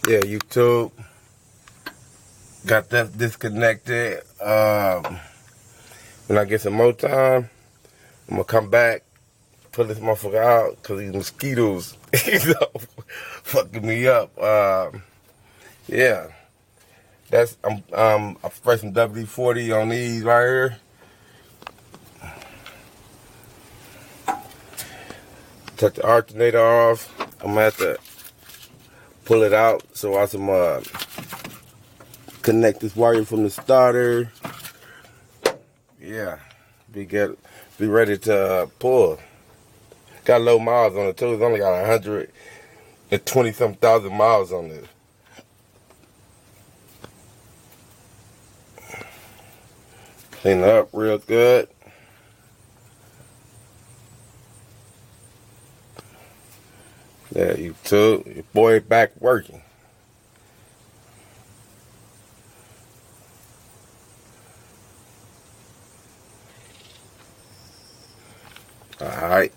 Yeah, YouTube. Got that disconnected. When I get some more time, I'm gonna come back, pull this motherfucker out, cause these mosquitoes, fucking me up. Yeah, I sprayed some WD-40 on these right here. Took the alternator off. I'm gonna have to pull it out so I can connect this wire from the starter. Yeah, be ready to pull. Got low miles on it too. It's only got 120 some thousand miles on it. Clean it up real good. Yeah, YouTube, your boy back working. All right.